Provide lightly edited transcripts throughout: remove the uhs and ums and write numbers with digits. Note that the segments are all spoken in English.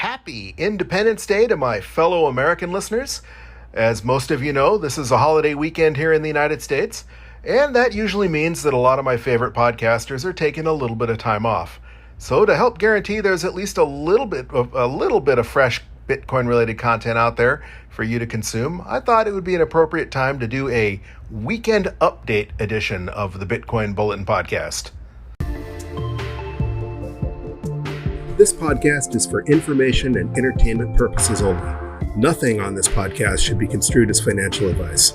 Happy Independence Day to my fellow American listeners. As most of you know, this is a holiday weekend here in the United States, and that usually means that a lot of my favorite podcasters are taking a little bit of time off. So to help guarantee there's at least a little bit of fresh Bitcoin-related content out there for you to consume, I thought it would be an appropriate time to do a weekend update edition of the Bitcoin Bulletin podcast. This podcast is for information and entertainment purposes only. Nothing on this podcast should be construed as financial advice.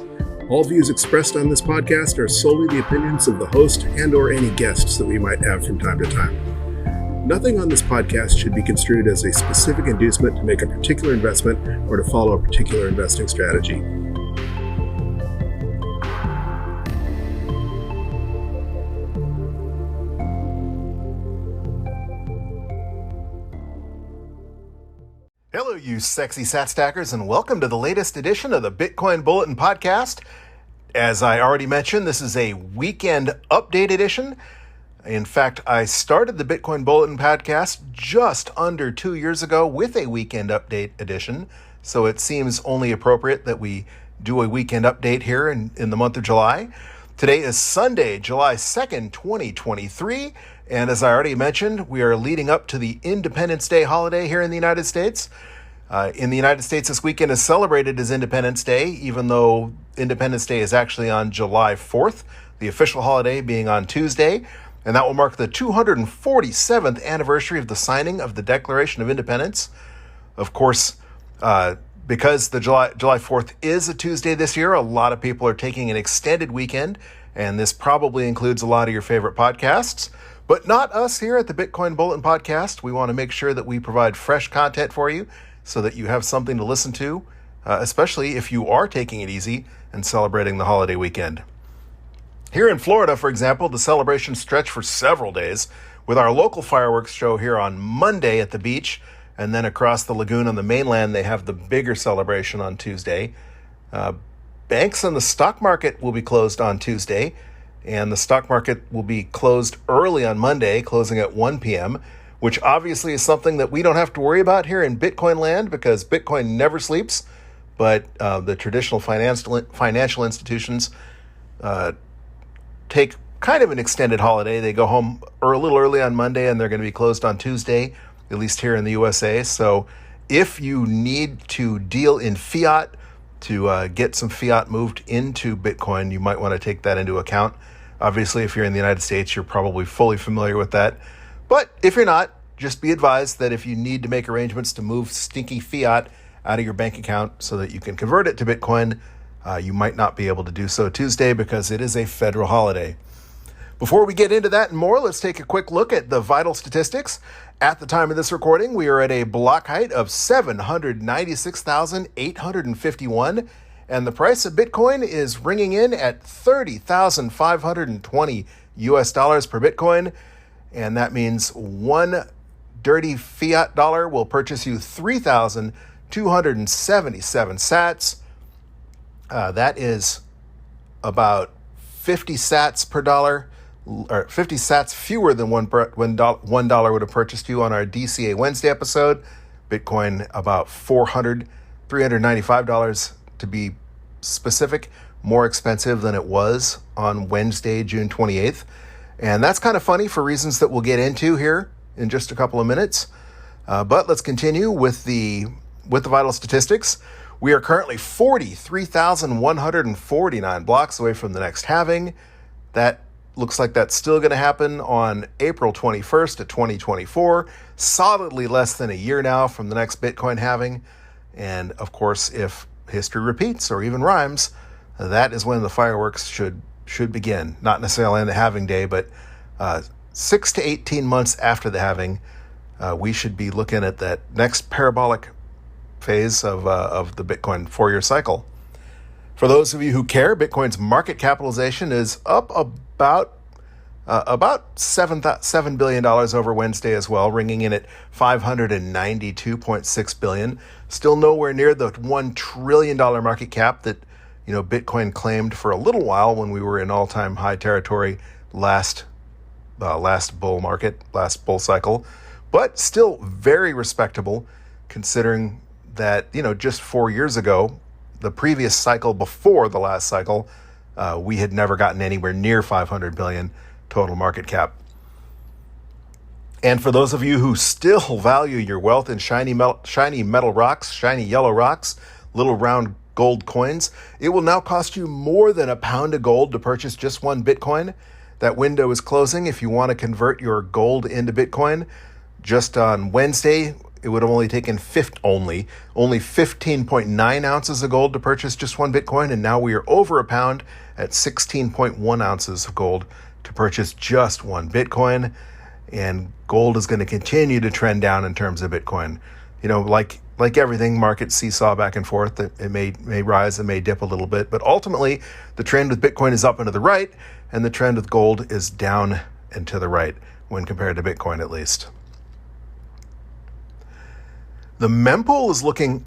All views expressed on this podcast are solely the opinions of the host and or any guests that we might have from time to time. Nothing on this podcast should be construed as a specific inducement to make a particular investment or to follow a particular investing strategy. Hello, you sexy sat stackers, and welcome to the latest edition of the Bitcoin Bulletin podcast. As I already mentioned, this is a weekend update edition. In fact, I started the Bitcoin Bulletin podcast just under 2 years ago with a weekend update edition, so it seems only appropriate that we do a weekend update here in the month of July. Today is Sunday, July 2nd, 2023, and as I already mentioned, we are leading up to the Independence Day holiday here in the United States. In the United States, this weekend is celebrated as Independence Day, even though Independence Day is actually on July 4th, the official holiday being on Tuesday, and that will mark the 247th anniversary of the signing of the Declaration of Independence. Of course, because the July 4th is a Tuesday this year, a lot of people are taking an extended weekend, and this probably includes a lot of your favorite podcasts. But not us here at the Bitcoin Bulletin podcast. We want to make sure that we provide fresh content for you so that you have something to listen to, especially if you are taking it easy and celebrating the holiday weekend. Here in Florida, for example, the celebrations stretch for several days, with our local fireworks show here on Monday at the beach, and then across the lagoon on the mainland, they have the bigger celebration on Tuesday. Banks and the stock market will be closed on Tuesday, and the stock market will be closed early on Monday, closing at 1 p.m., which obviously is something that we don't have to worry about here in Bitcoin land because Bitcoin never sleeps, but the traditional financial institutions take kind of an extended holiday. They go home a little early on Monday, and they're going to be closed on Tuesday, at least here in the USA. So if you need to deal in fiat to get some fiat moved into Bitcoin, you might want to take that into account. Obviously, if you're in the United States, you're probably fully familiar with that. But if you're not, just be advised that if you need to make arrangements to move stinky fiat out of your bank account so that you can convert it to Bitcoin, you might not be able to do so Tuesday because it is a federal holiday. Before we get into that and more, let's take a quick look at the vital statistics. At the time of this recording, we are at a block height of 796,851, and the price of Bitcoin is ringing in at $30,520 US per Bitcoin, and that means one dirty fiat dollar will purchase you 3,277 sats. That is about 50 sats per dollar, or 50 sats fewer than $1 would have purchased you on our DCA Wednesday episode. Bitcoin about $395 to be specific, more expensive than it was on Wednesday, June 28th. And that's kind of funny for reasons that we'll get into here in just a couple of minutes. But let's continue with the vital statistics. We are currently 43,149 blocks away from the next halving. That looks like that's still going to happen on April 21st of 2024, solidly less than a year now from the next Bitcoin halving. And of course, if history repeats or even rhymes, that is when the fireworks should begin. Not necessarily on the halving day, but 6 to 18 months after the halving, we should be looking at that next parabolic phase of the Bitcoin 4-year cycle. For those of you who care, Bitcoin's market capitalization is up about $7 billion over Wednesday as well, ringing in at $592.6 billion. Still nowhere near the $1 trillion market cap that Bitcoin claimed for a little while when we were in all-time high territory last bull cycle, but still very respectable considering that, just 4 years ago, the previous cycle before the last cycle, we had never gotten anywhere near 500 billion total market cap. And for those of you who still value your wealth in shiny metal rocks, shiny yellow rocks, little round gold coins, it will now cost you more than £1 of gold to purchase just one Bitcoin. That window is closing. If you want to convert your gold into Bitcoin, just on Wednesday, it would have only taken only 15.9 ounces of gold to purchase just one Bitcoin, and now we are over £1 at 16.1 ounces of gold to purchase just one Bitcoin. And gold is going to continue to trend down in terms of Bitcoin. Like everything, markets seesaw back and forth. It may rise, it may dip a little bit, but ultimately the trend with Bitcoin is up and to the right, and the trend with gold is down and to the right when compared to Bitcoin, at least. The mempool is looking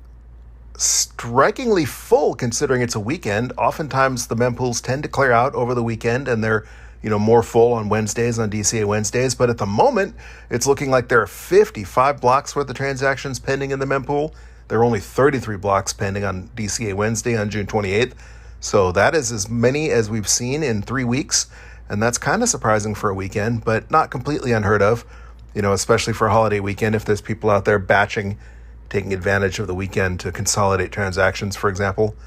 strikingly full considering it's a weekend. Oftentimes the mempools tend to clear out over the weekend, and they're more full on Wednesdays, on DCA Wednesdays. But at the moment, it's looking like there are 55 blocks worth of transactions pending in the mempool. There are only 33 blocks pending on DCA Wednesday on June 28th. So that is as many as we've seen in 3 weeks. And that's kind of surprising for a weekend, but not completely unheard of, especially for a holiday weekend. If there's people out there batching, taking advantage of the weekend to consolidate transactions, for example.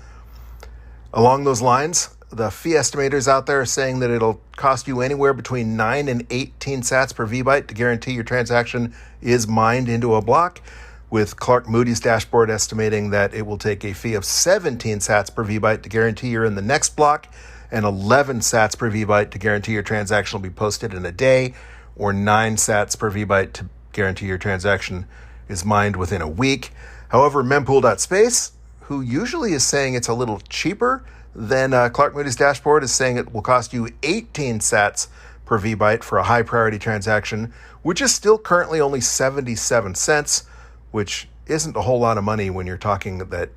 Along those lines, the fee estimators out there are saying that it'll cost you anywhere between 9 and 18 sats per VByte to guarantee your transaction is mined into a block, with Clark Moody's dashboard estimating that it will take a fee of 17 sats per VByte to guarantee you're in the next block, and 11 sats per VByte to guarantee your transaction will be posted in a day, or 9 sats per VByte to guarantee your transaction is mined within a week. However, mempool.space, who usually is saying it's a little cheaper than Clark Moody's dashboard, is saying it will cost you 18 sats per VByte for a high priority transaction, which is still currently only 77 cents, which isn't a whole lot of money when you're talking that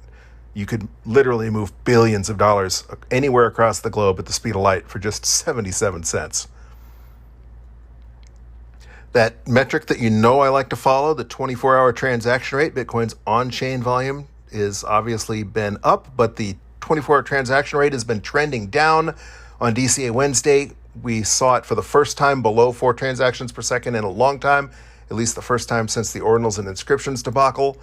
you could literally move billions of dollars anywhere across the globe at the speed of light for just 77 cents. That metric that I like to follow, the 24-hour transaction rate, Bitcoin's on-chain volume, is obviously been up, but the 24-hour transaction rate has been trending down. On DCA Wednesday, we saw it for the first time below 4 transactions per second in a long time, at least the first time since the ordinals and inscriptions debacle.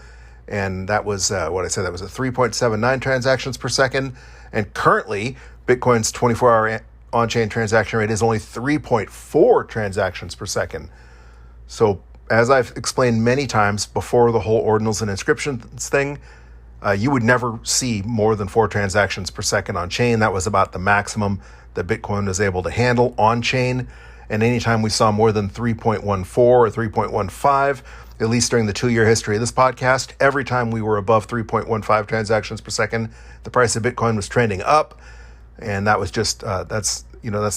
And that was that was a 3.79 transactions per second. And currently, Bitcoin's 24-hour on-chain transaction rate is only 3.4 transactions per second. So as I've explained many times before the whole ordinals and inscriptions thing, you would never see more than 4 transactions per second on chain. That was about the maximum that Bitcoin was able to handle on chain. And anytime we saw more than 3.14 or 3.15, at least during the 2-year history of this podcast, every time we were above 3.15 transactions per second, the price of Bitcoin was trending up. And that was just, that's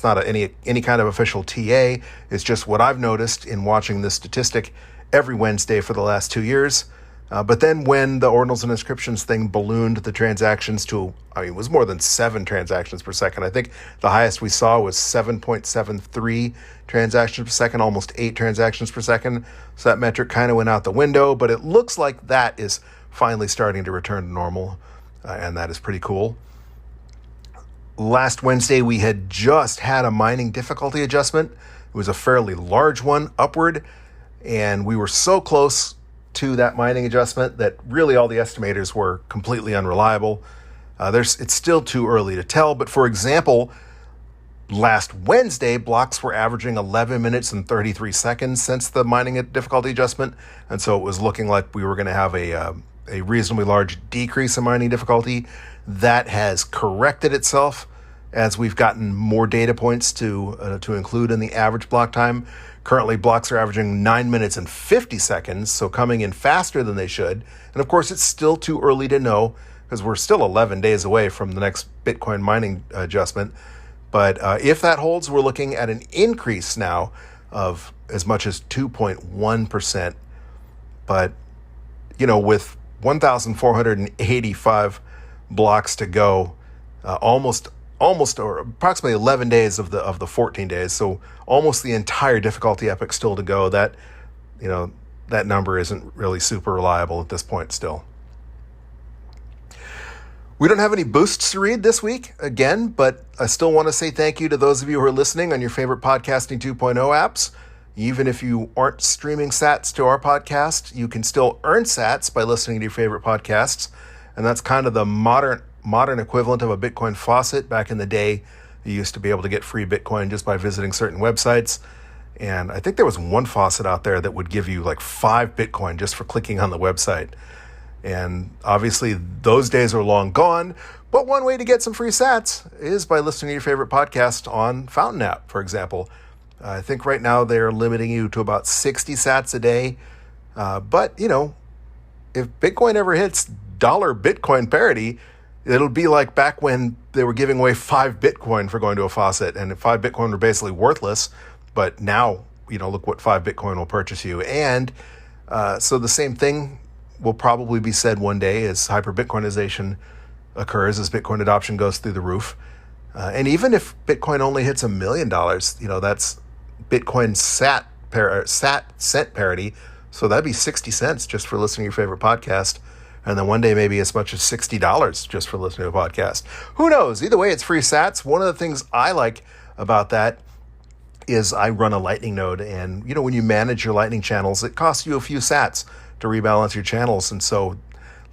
not any kind of official TA. It's just what I've noticed in watching this statistic every Wednesday for the last 2 years. But then when the ordinals and inscriptions thing ballooned the transactions to, it was more than 7 transactions per second. I think the highest we saw was 7.73 transactions per second, almost 8 transactions per second. So that metric kind of went out the window, but it looks like that is finally starting to return to normal, and that is pretty cool. Last Wednesday, we had just had a mining difficulty adjustment. It was a fairly large one upward, and we were so close to that mining adjustment that really all the estimators were completely unreliable. It's still too early to tell, but for example, last Wednesday, blocks were averaging 11 minutes and 33 seconds since the mining difficulty adjustment, and so it was looking like we were going to have a reasonably large decrease in mining difficulty. That has corrected itself as we've gotten more data points to include in the average block time. Currently, blocks are averaging 9 minutes and 50 seconds, so coming in faster than they should. And of course, it's still too early to know because we're still 11 days away from the next Bitcoin mining adjustment. But if that holds, we're looking at an increase now of as much as 2.1%. But, with 1,485 blocks to go, almost or approximately 11 days of the 14 days, so almost the entire difficulty epoch still to go. That that number isn't really super reliable at this point still. We don't have any boosts to read this week again, but I still want to say thank you to those of you who are listening on your favorite Podcasting 2.0 apps. Even if you aren't streaming sats to our podcast, you can still earn sats by listening to your favorite podcasts. And that's kind of the modern equivalent of a Bitcoin faucet. Back in the day, you used to be able to get free Bitcoin just by visiting certain websites. And I think there was one faucet out there that would give you like 5 Bitcoin just for clicking on the website. And obviously those days are long gone, but one way to get some free sats is by listening to your favorite podcast on Fountain app, for example. I think right now they're limiting you to about 60 sats a day. But, you know, if Bitcoin ever hits dollar Bitcoin parity, it'll be like back when they were giving away 5 Bitcoin for going to a faucet, and 5 Bitcoin were basically worthless. But now, you know, look what 5 Bitcoin will purchase you. And so the same thing will probably be said one day as hyper-Bitcoinization occurs, as Bitcoin adoption goes through the roof. And even if Bitcoin only hits $1 million, you know, that's Bitcoin cent parity. So that'd be 60 cents just for listening to your favorite podcast. And then one day maybe as much as $60 just for listening to a podcast. Who knows? Either way, it's free sats. One of the things I like about that is I run a Lightning node. And, you know, when you manage your Lightning channels, it costs you a few sats to rebalance your channels. And so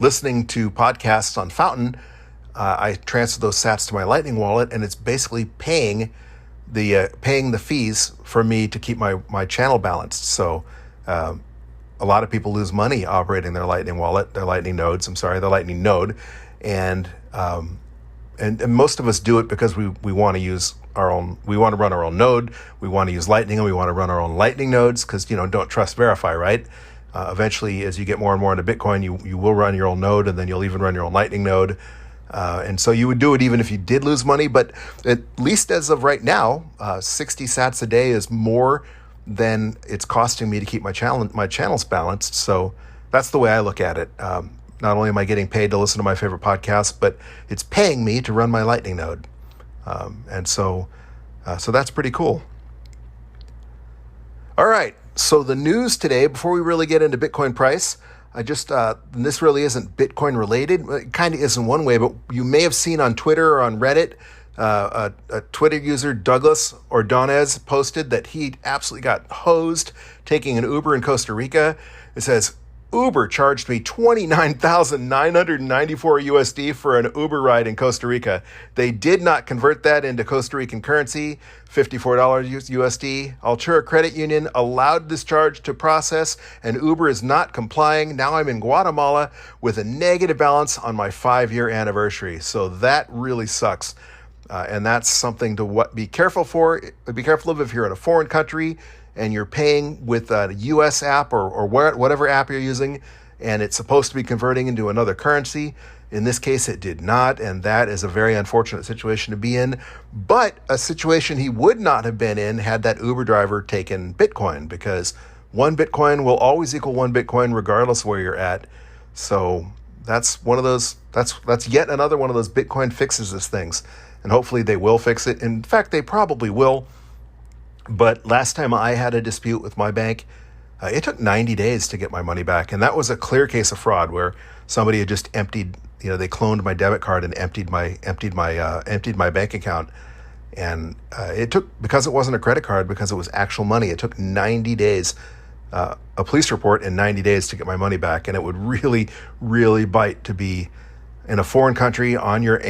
listening to podcasts on Fountain, I transfer those sats to my Lightning wallet, and it's basically paying the fees for me to keep my channel balanced. So a lot of people lose money operating their Lightning wallet, their Lightning node, and most of us do it because we want to use we want to run our own node, we want to use Lightning, and we want to run our own Lightning nodes because, you know, don't trust verify, right? Eventually, as you get more and more into Bitcoin, you will run your own node, and then you'll even run your own Lightning node. And so you would do it even if you did lose money. But at least as of right now, 60 sats a day is more than it's costing me to keep my channels balanced. So that's the way I look at it. Not only am I getting paid to listen to my favorite podcast, but it's paying me to run my Lightning node. And so that's pretty cool. All right. So the news today, before we really get into Bitcoin price, this really isn't Bitcoin related. It kind of is in one way, but you may have seen on Twitter or on Reddit, a Twitter user, Douglas Ordonez, posted that he absolutely got hosed taking an Uber in Costa Rica. It says, Uber charged me $29,994 USD for an Uber ride in Costa Rica. They did not convert that into Costa Rican currency, $54 USD. Altura Credit Union allowed this charge to process, and Uber is not complying. Now I'm in Guatemala with a negative balance on my 5-year anniversary. So that really sucks. And that's something to be careful of if you're in a foreign country and you're paying with a US app or whatever app you're using, and it's supposed to be converting into another currency. In this case, it did not, and that is a very unfortunate situation to be in, but a situation he would not have been in had that Uber driver taken Bitcoin, because 1 Bitcoin will always equal 1 Bitcoin regardless of where you're at. So that's one of those, that's yet another one of those Bitcoin fixes this things, and hopefully they will fix it. In fact, they probably will. But last time I had a dispute with my bank, it took 90 days to get my money back. And that was a clear case of fraud where somebody had just emptied, they cloned my debit card and emptied my bank account. And it took, because it wasn't a credit card, because it was actual money, it took 90 days, a police report in 90 days to get my money back. And it would really, really bite to be in a foreign country on your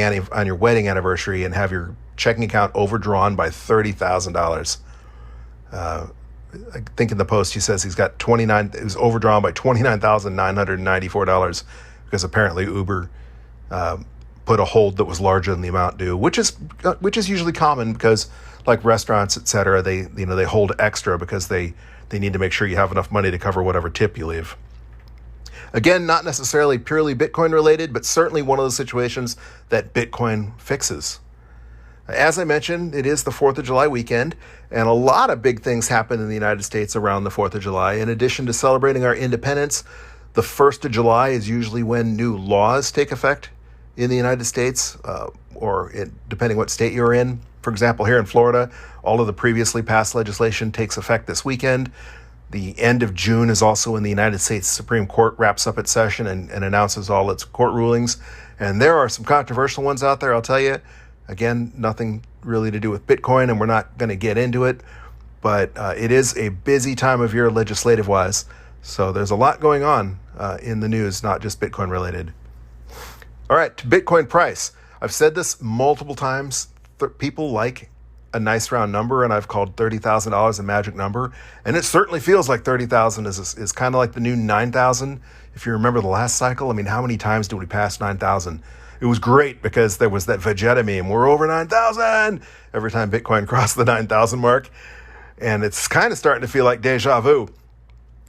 wedding anniversary and have your checking account overdrawn by $30,000. I think in the post he says it was overdrawn by $29,994 because apparently Uber put a hold that was larger than the amount due, which is usually common because, like restaurants, etc., they hold extra because they need to make sure you have enough money to cover whatever tip you leave. Again, not necessarily purely Bitcoin related, but certainly one of those situations that Bitcoin fixes. As I mentioned, it is the 4th of July weekend, and a lot of big things happen in the United States around the 4th of July. In addition to celebrating our independence, the 1st of July is usually when new laws take effect in the United States, depending what state you're in. For example, here in Florida, all of the previously passed legislation takes effect this weekend. The end of June is also when the United States Supreme Court wraps up its session and announces all its court rulings. And there are some controversial ones out there, I'll tell you. Again, nothing really to do with Bitcoin, and we're not going to get into it. But it is a busy time of year legislative-wise. So there's a lot going on in the news, not just Bitcoin related. All right, to Bitcoin price. I've said this multiple times. People like a nice round number, and I've called $30,000 a magic number. And it certainly feels like 30,000 is kind of like the new 9,000. If you remember the last cycle, I mean, how many times did we pass 9,000? It was great because there was that Vegeta meme, we're over 9,000 every time Bitcoin crossed the 9,000 mark. And it's kind of starting to feel like deja vu.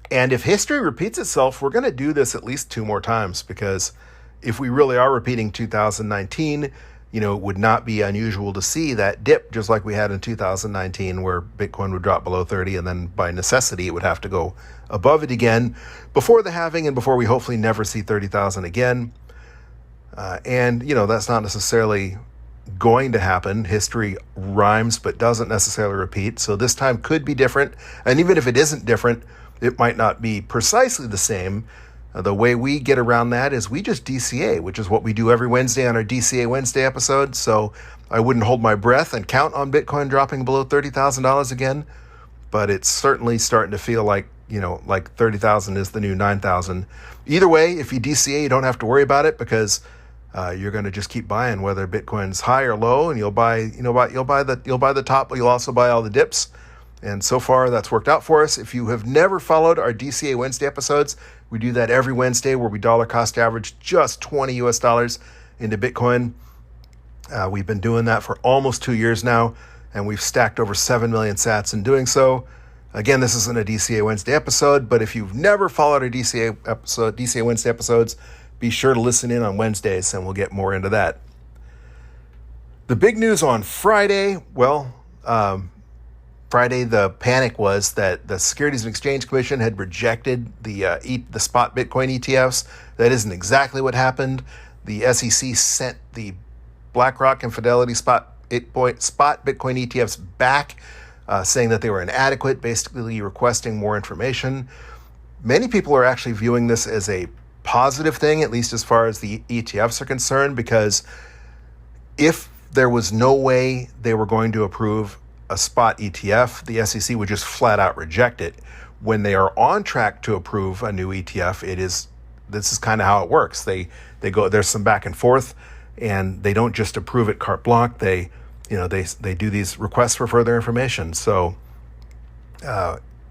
And if history repeats itself, we're going to do this at least 2 more times, because if we really are repeating 2019, it would not be unusual to see that dip just like we had in 2019, where Bitcoin would drop below 30, and then by necessity it would have to go above it again before the halving and before we hopefully never see 30,000 again. And that's not necessarily going to happen. History rhymes but doesn't necessarily repeat. So this time could be different. And even if it isn't different, it might not be precisely the same. The way we get around that is we just DCA, which is what we do every Wednesday on our DCA Wednesday episode. So I wouldn't hold my breath and count on Bitcoin dropping below $30,000 again. But it's certainly starting to feel like, like 30,000 is the new 9,000. Either way, if you DCA, you don't have to worry about it, because you're going to just keep buying whether Bitcoin's high or low, and you'll buy the top, but you'll also buy all the dips. And so far, that's worked out for us. If you have never followed our DCA Wednesday episodes, we do that every Wednesday, where we dollar cost average just $20 into Bitcoin. We've been doing that for almost 2 years now, and we've stacked over 7 million sats in doing so. Again, this isn't a DCA Wednesday episode, but if you've never followed our DCA Wednesday episodes, be sure to listen in on Wednesdays, and we'll get more into that. The big news on Friday, Friday, the panic was that the Securities and Exchange Commission had rejected the spot Bitcoin ETFs. That isn't exactly what happened. The SEC sent the BlackRock and Fidelity spot Bitcoin ETFs back, saying that they were inadequate, basically requesting more information. Many people are actually viewing this as a positive thing, at least as far as the ETFs are concerned, because if there was no way they were going to approve a spot ETF, the SEC would just flat out reject it. When they are on track to approve a new ETF, this is kind of how it works. They go, there's some back and forth, and they don't just approve it carte blanche. They do these requests for further information. So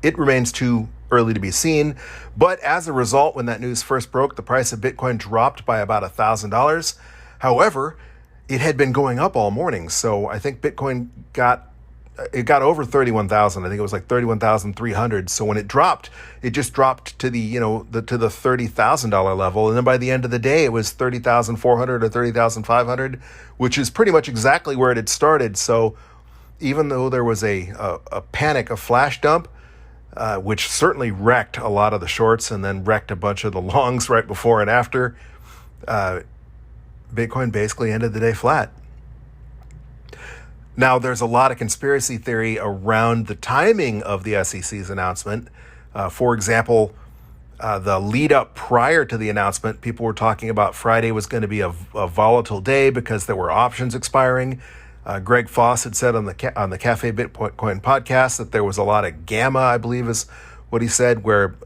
it remains too early to be seen. But as a result, when that news first broke, the price of Bitcoin dropped by about $1,000. However, it had been going up all morning. So I think Bitcoin got over 31,000. I think it was like 31,300. So when it dropped, it just dropped to the $30,000 level. And then by the end of the day, it was 30,400 or 30,500, which is pretty much exactly where it had started. So even though there was a panic, a flash dump, which certainly wrecked a lot of the shorts and then wrecked a bunch of the longs right before and after, Bitcoin basically ended the day flat. Now, there's a lot of conspiracy theory around the timing of the SEC's announcement. For example, the lead up prior to the announcement, people were talking about Friday was going to be a volatile day because there were options expiring. Greg Foss had said on the Cafe Bitcoin podcast that there was a lot of gamma, I believe is what he said, where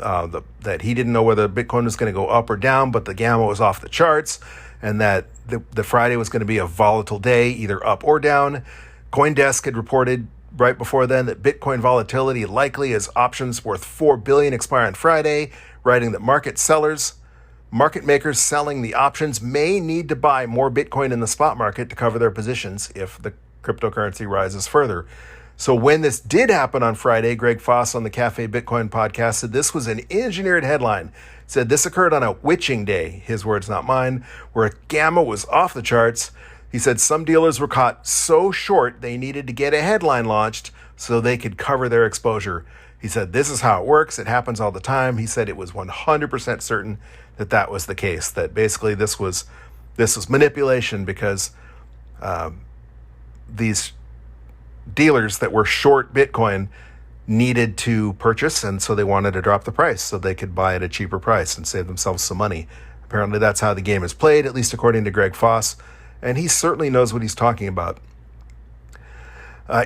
that he didn't know whether Bitcoin was going to go up or down, but the gamma was off the charts, and that the Friday was going to be a volatile day, either up or down. CoinDesk had reported right before then that Bitcoin volatility likely as options worth $4 billion expire on Friday, writing that market makers selling the options may need to buy more Bitcoin in the spot market to cover their positions if the cryptocurrency rises further. So when this did happen on Friday, Greg Foss on the Cafe Bitcoin podcast said this was an engineered headline. Said this occurred on a witching day, his words, not mine, where gamma was off the charts. He said some dealers were caught so short they needed to get a headline launched so they could cover their exposure. He said this is how it works. It happens all the time. He said it was 100% certain that was the case, that basically this was manipulation because these dealers that were short Bitcoin needed to purchase, and so they wanted to drop the price so they could buy at a cheaper price and save themselves some money. Apparently that's how the game is played, at least according to Greg Foss, and he certainly knows what he's talking about.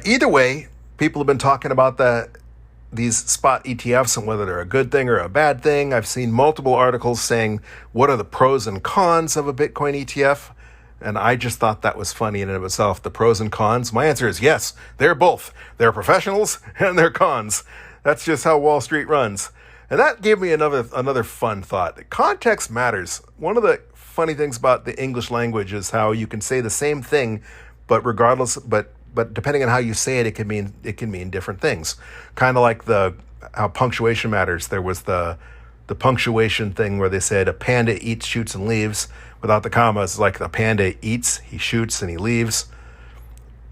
Either way, people have been talking about these spot ETFs and whether they're a good thing or a bad thing. I've seen multiple articles saying, what are the pros and cons of a Bitcoin ETF? And I just thought that was funny in and of itself, the pros and cons. My answer is yes, they're both. They're professionals and they're cons. That's just how Wall Street runs. And that gave me another fun thought. Context matters. One of the funny things about the English language is how you can say the same thing, but depending on how you say it, it can mean different things. Kind of like how punctuation matters. There was the punctuation thing where they said a panda eats, shoots, and leaves. Without the commas, like a panda eats, he shoots, and he leaves.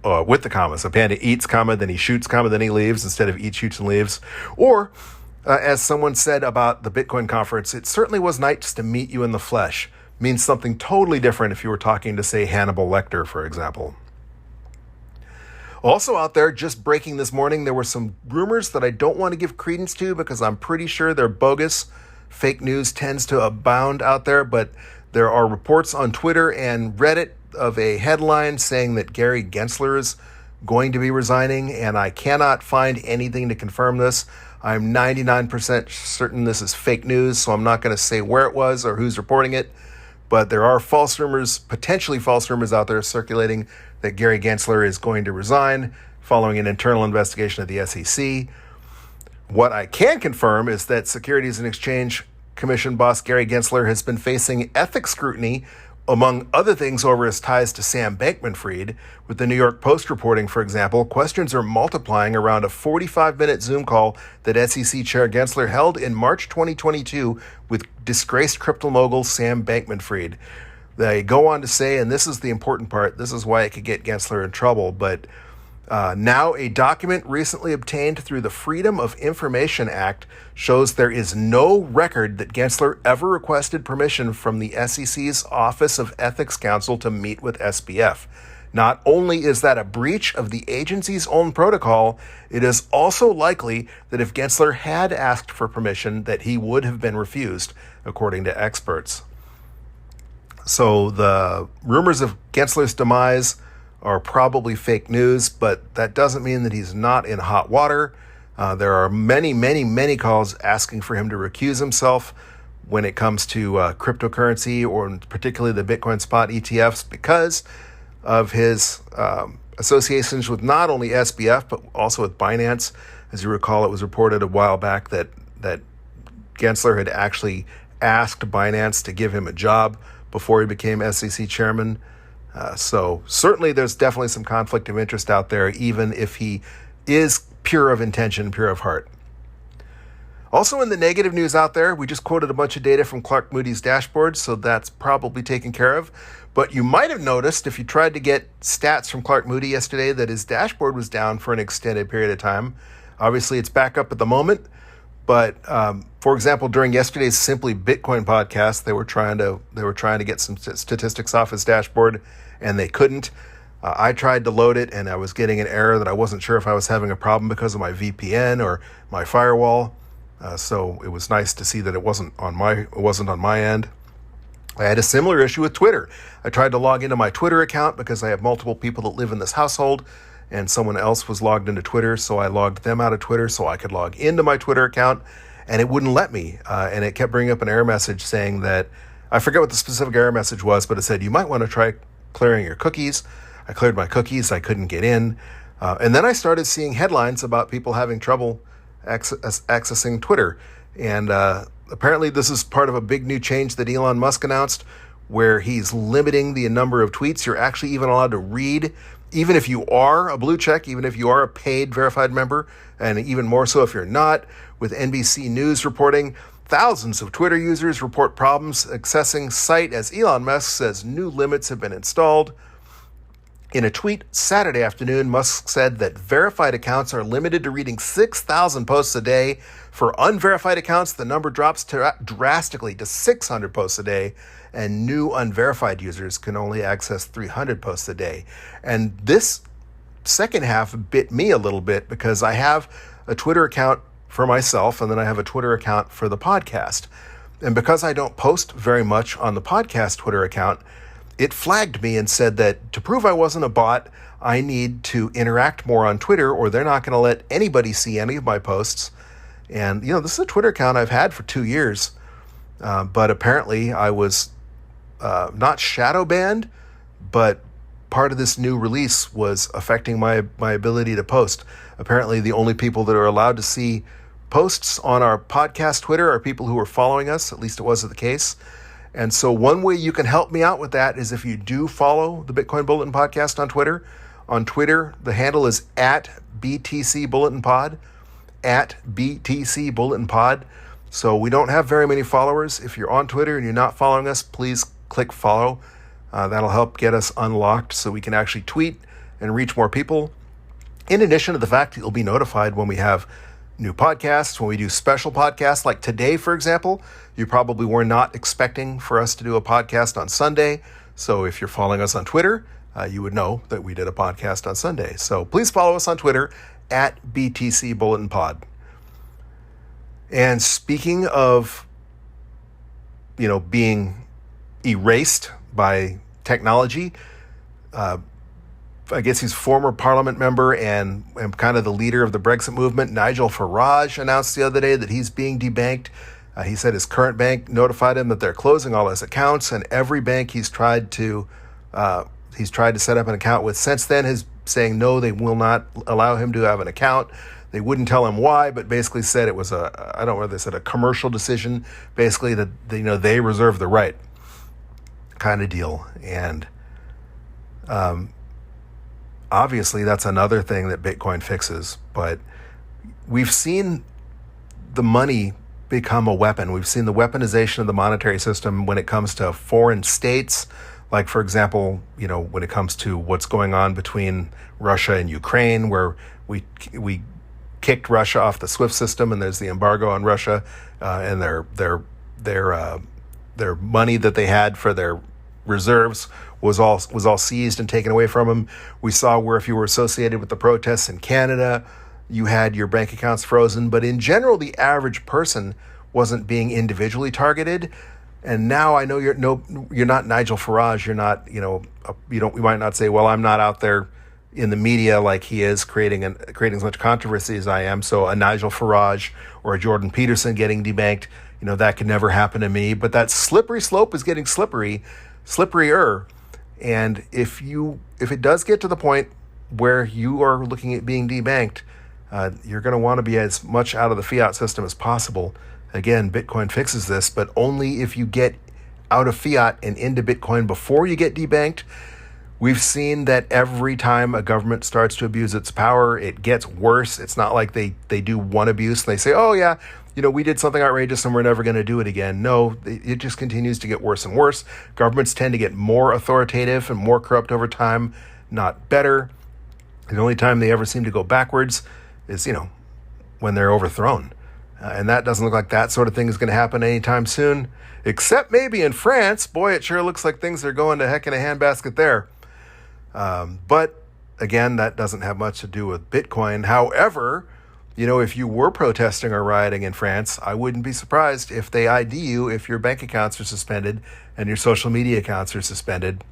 With the commas, a panda eats, comma, then he shoots, comma, then he leaves, instead of eats, shoots, and leaves. Or, as someone said about the Bitcoin conference, it certainly was nice to meet you in the flesh. Means something totally different if you were talking to, say, Hannibal Lecter, for example. Also out there, just breaking this morning, there were some rumors that I don't want to give credence to because I'm pretty sure they're bogus. Fake news tends to abound out there, but there are reports on Twitter and Reddit of a headline saying that Gary Gensler is going to be resigning, and I cannot find anything to confirm this. I'm 99% certain this is fake news, so I'm not going to say where it was or who's reporting it, but there are potentially false rumors out there circulating that Gary Gensler is going to resign following an internal investigation of the SEC. What I can confirm is that Securities and Exchange Commission boss Gary Gensler has been facing ethics scrutiny, among other things, over his ties to Sam Bankman-Fried. With the New York Post reporting, for example, questions are multiplying around a 45-minute Zoom call that SEC Chair Gensler held in March 2022 with disgraced crypto mogul Sam Bankman-Fried. They go on to say, and this is the important part, this is why it could get Gensler in trouble, but now a document recently obtained through the Freedom of Information Act shows there is no record that Gensler ever requested permission from the SEC's Office of Ethics Counsel to meet with SBF. Not only is that a breach of the agency's own protocol, it is also likely that if Gensler had asked for permission, that he would have been refused, according to experts. So the rumors of Gensler's demise are probably fake news, but that doesn't mean that he's not in hot water. There are many, many, many calls asking for him to recuse himself when it comes to cryptocurrency, or particularly the Bitcoin spot ETFs, because of his associations with not only SBF, but also with Binance. As you recall, it was reported a while back that Gensler had actually asked Binance to give him a job before he became SEC chairman. So certainly there's definitely some conflict of interest out there, even if he is pure of intention, pure of heart. Also in the negative news out there, we just quoted a bunch of data from Clark Moody's dashboard, so that's probably taken care of. But you might have noticed, if you tried to get stats from Clark Moody yesterday, that his dashboard was down for an extended period of time. Obviously, it's back up at the moment. But for example, during yesterday's Simply Bitcoin podcast, they were trying to get some statistics off his dashboard, and they couldn't. I tried to load it, and I was getting an error that I wasn't sure if I was having a problem because of my VPN or my firewall. So it was nice to see that it wasn't on my end. I had a similar issue with Twitter. I tried to log into my Twitter account because I have multiple people that live in this household, and someone else was logged into Twitter, so I logged them out of Twitter so I could log into my Twitter account, and it wouldn't let me. And it kept bringing up an error message saying that, I forget what the specific error message was, but it said, you might want to try clearing your cookies. I cleared my cookies, I couldn't get in. And then I started seeing headlines about people having trouble accessing Twitter. And apparently this is part of a big new change that Elon Musk announced, where he's limiting the number of tweets you're actually even allowed to read, even if you are a blue check, even if you are a paid verified member, and even more so if you're not. With NBC News reporting, thousands of Twitter users report problems accessing site as Elon Musk says new limits have been installed. In a tweet Saturday afternoon, Musk said that verified accounts are limited to reading 6,000 posts a day. For unverified accounts, the number drops drastically to 600 posts a day, and new unverified users can only access 300 posts a day. And this second half bit me a little bit because I have a Twitter account for myself, and then I have a Twitter account for the podcast. And because I don't post very much on the podcast Twitter account, it flagged me and said that to prove I wasn't a bot, I need to interact more on Twitter, or they're not going to let anybody see any of my posts. And, this is a Twitter account I've had for 2 years. But apparently I was not shadow banned, but part of this new release was affecting my ability to post. Apparently the only people that are allowed to see posts on our podcast Twitter are people who are following us. At least it was the case. And so one way you can help me out with that is if you do follow the Bitcoin Bulletin Podcast on Twitter. On Twitter, the handle is at BTC Bulletin Pod, at BTC Bulletin Pod. So we don't have very many followers. If you're on Twitter and you're not following us, please click follow. That'll help get us unlocked so we can actually tweet and reach more people. In addition to the fact that you'll be notified when we have new podcasts, when we do special podcasts, like today, for example. You probably were not expecting for us to do a podcast on Sunday. So if you're following us on Twitter, you would know that we did a podcast on Sunday. So please follow us on Twitter at BTC Bulletin Pod. And speaking of, being erased by technology, I guess he's former parliament member and kind of the leader of the Brexit movement, Nigel Farage, announced the other day that he's being debanked. He said his current bank notified him that they're closing all his accounts, and every bank he's tried to set up an account with since then is saying no, they will not allow him to have an account. They wouldn't tell him why, but basically said it was I don't know whether they said a commercial decision, basically that they reserve the right kind of deal. And obviously that's another thing that Bitcoin fixes, but we've seen the money become a weapon. We've seen the weaponization of the monetary system when it comes to foreign states. Like, for example, when it comes to what's going on between Russia and Ukraine, where we kicked Russia off the SWIFT system, and there's the embargo on Russia and their money that they had for their reserves was all seized and taken away from them. We saw where if you were associated with the protests in Canada, you had your bank accounts frozen. But in general, the average person wasn't being individually targeted. And now I know you're not Nigel Farage. You're not, we might not say, well, I'm not out there in the media like he is creating as much controversy as I am. So a Nigel Farage or a Jordan Peterson getting debanked, that could never happen to me. But that slippery slope is getting slipperier. And if it does get to the point where you are looking at being debanked, you're going to want to be as much out of the fiat system as possible. Again, Bitcoin fixes this, but only if you get out of fiat and into Bitcoin before you get debanked. We've seen that every time a government starts to abuse its power, it gets worse. It's not like they do one abuse and they say, oh yeah, we did something outrageous and we're never going to do it again. No, it just continues to get worse and worse. Governments tend to get more authoritative and more corrupt over time, not better. The only time they ever seem to go backwards is, when they're overthrown. And that doesn't look like that sort of thing is going to happen anytime soon, except maybe in France. Boy, it sure looks like things are going to heck in a handbasket there. But again, that doesn't have much to do with Bitcoin. However, if you were protesting or rioting in France, I wouldn't be surprised if they ID you if your bank accounts are suspended and your social media accounts are suspended.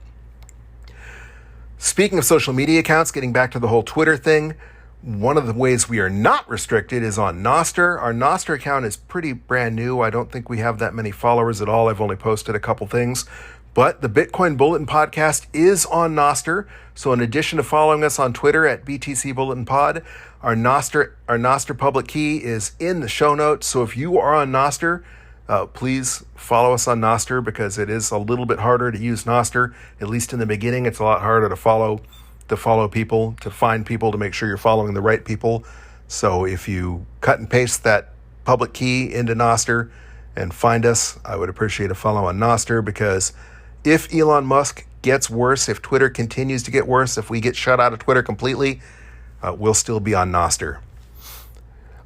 Speaking of social media accounts, getting back to the whole Twitter thing, one of the ways we are not restricted is on Nostr. Our Nostr account is pretty brand new. I don't think we have that many followers at all. I've only posted a couple things. But the Bitcoin Bulletin Podcast is on Nostr. So in addition to following us on Twitter at BTC Bulletin Pod, our Nostr public key is in the show notes. So if you are on Nostr, please follow us on Nostr, because it is a little bit harder to use Nostr. At least in the beginning, it's a lot harder to follow people, to find people, to make sure you're following the right people. So if you cut and paste that public key into Nostr and find us, I would appreciate a follow on Nostr, because if Elon Musk gets worse, if Twitter continues to get worse, if we get shut out of Twitter completely, we'll still be on Nostr.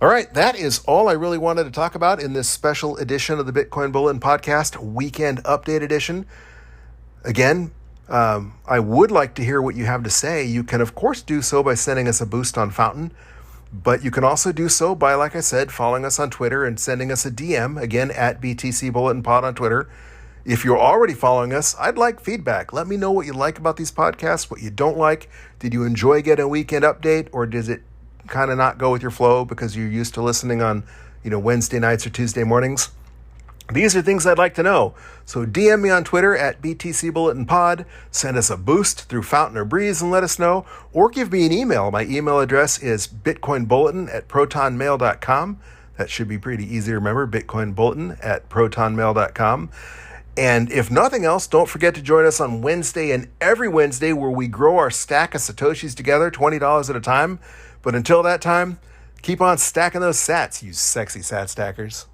All right, that is all I really wanted to talk about in this special edition of the Bitcoin Bulletin Podcast, Weekend Update Edition. Again, I would like to hear what you have to say. You can, of course, do so by sending us a boost on Fountain. But you can also do so by, like I said, following us on Twitter and sending us a DM, again, at BTC Bulletin Pod on Twitter. If you're already following us, I'd like feedback. Let me know what you like about these podcasts, what you don't like. Did you enjoy getting a weekend update, or does it kind of not go with your flow because you're used to listening on, Wednesday nights or Tuesday mornings? These are things I'd like to know. So DM me on Twitter at BTC Bulletin Pod, send us a boost through Fountain or Breeze and let us know, or give me an email. My email address is bitcoinbulletin@protonmail.com. That should be pretty easy to remember, bitcoinbulletin@protonmail.com. And if nothing else, don't forget to join us on Wednesday and every Wednesday where we grow our stack of Satoshis together, $20 at a time. But until that time, keep on stacking those sats, you sexy sat stackers.